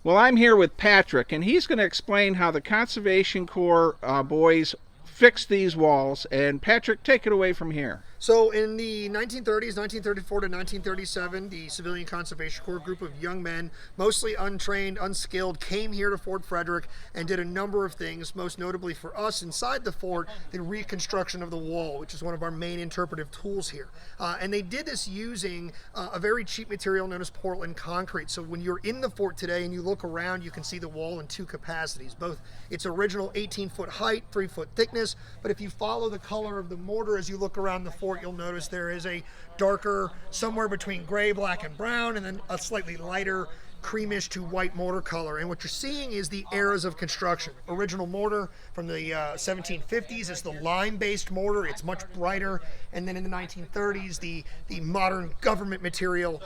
Well, I'm here with Patrick, and he's going to explain how the Conservation Corps boys fixed these walls. And Patrick, take it away from here. So in the 1930s, 1934 to 1937, the Civilian Conservation Corps group of young men, mostly untrained, unskilled, came here to Fort Frederick and did a number of things, most notably for us inside the fort, the reconstruction of the wall, which is one of our main interpretive tools here. And they did this using a very cheap material known as Portland concrete. So when you're in the fort today and you look around, you can see the wall in two capacities, both its original 18-foot height, 3-foot thickness, but if you follow the color of the mortar as you look around the fort, you'll notice there is a darker, somewhere between gray, black, and brown, and then a slightly lighter creamish to white mortar color. And what you're seeing is the eras of construction. Original mortar from the 1750s is the lime-based mortar. It's much brighter. And then in the 1930s, the modern government material,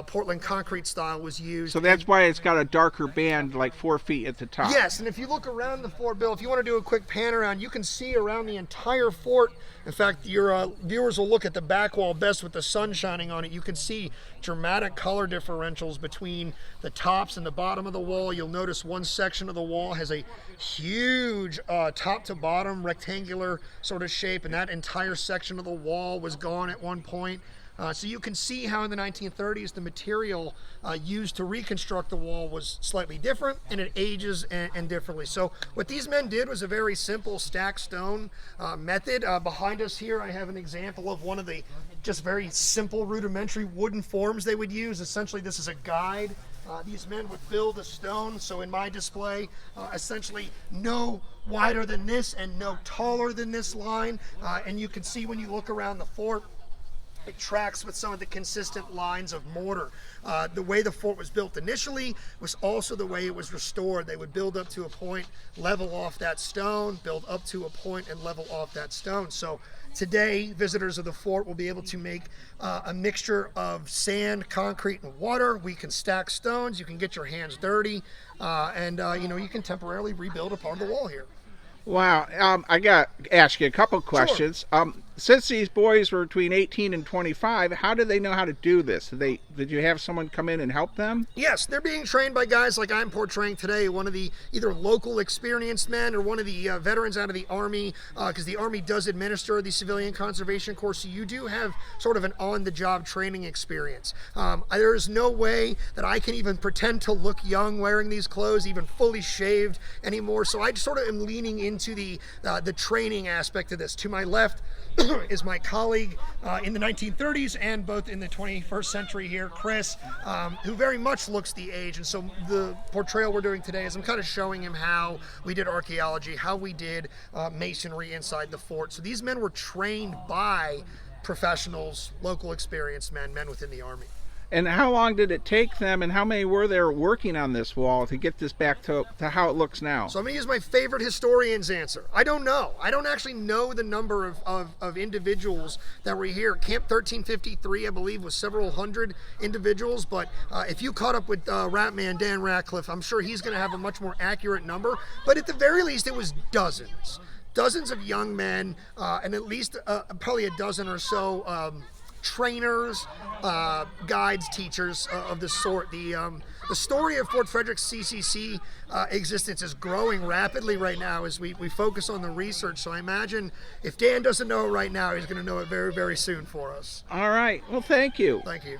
Portland concrete style, was used. So that's why it's got a darker band, like 4 feet at the top. Yes, and if you look around the fort, Bill, if you want to do a quick pan around, you can see around the entire fort. In fact, your viewers will look at the back wall best with the sun shining on it. You can see dramatic color differentials between the tops and the bottom of the wall. You'll notice one section of the wall has a huge top to bottom rectangular sort of shape, and that entire section of the wall was gone at one point. So you can see how in the 1930s the material used to reconstruct the wall was slightly different, and it ages and differently. So what these men did was a very simple stack stone method. Behind us here I have an example of one of the just very simple rudimentary wooden forms they would use. Essentially this is a guide. These men would build a stone, so in my display, essentially no wider than this and no taller than this line. And you can see when you look around the fort, it tracks with some of the consistent lines of mortar. The way the fort was built initially was also the way it was restored. They would build up to a point, level off that stone, build up to a point, and level off that stone. So today, visitors of the fort will be able to make a mixture of sand, concrete, and water. We can stack stones. You can get your hands dirty, and you can temporarily rebuild a part of the wall here. Wow, I got to ask you a couple questions. Sure. Since these boys were between 18 and 25, how did they know how to do this? Did you have someone come in and help them? Yes, they're being trained by guys like I'm portraying today, one of the either local experienced men or one of the veterans out of the Army, because the Army does administer the Civilian Conservation Corps, so you do have sort of an on-the-job training experience. There is no way that I can even pretend to look young wearing these clothes, even fully shaved anymore, so I sort of am leaning into the training aspect of this. To my left is my colleague in the 1930s and both in the 21st century here, Chris, who very much looks the age. And so the portrayal we're doing today is I'm kind of showing him how we did archaeology, how we did masonry inside the fort. So these men were trained by professionals, local experienced men within the Army. And how long did it take them, and how many were there working on this wall to get this back to how it looks now? So I'm going to use my favorite historian's answer. I don't know. I don't actually know the number of individuals that were here. Camp 1353, I believe, was several hundred individuals, but if you caught up with Ratman Dan Ratcliffe, I'm sure he's going to have a much more accurate number, but at the very least it was dozens of young men, and at least probably a dozen or so trainers, guides, teachers of this sort. The story of Fort Frederick's CCC existence is growing rapidly right now as we focus on the research. So I imagine if Dan doesn't know it right now, he's going to know it very, very soon for us. All right. Well, thank you. Thank you.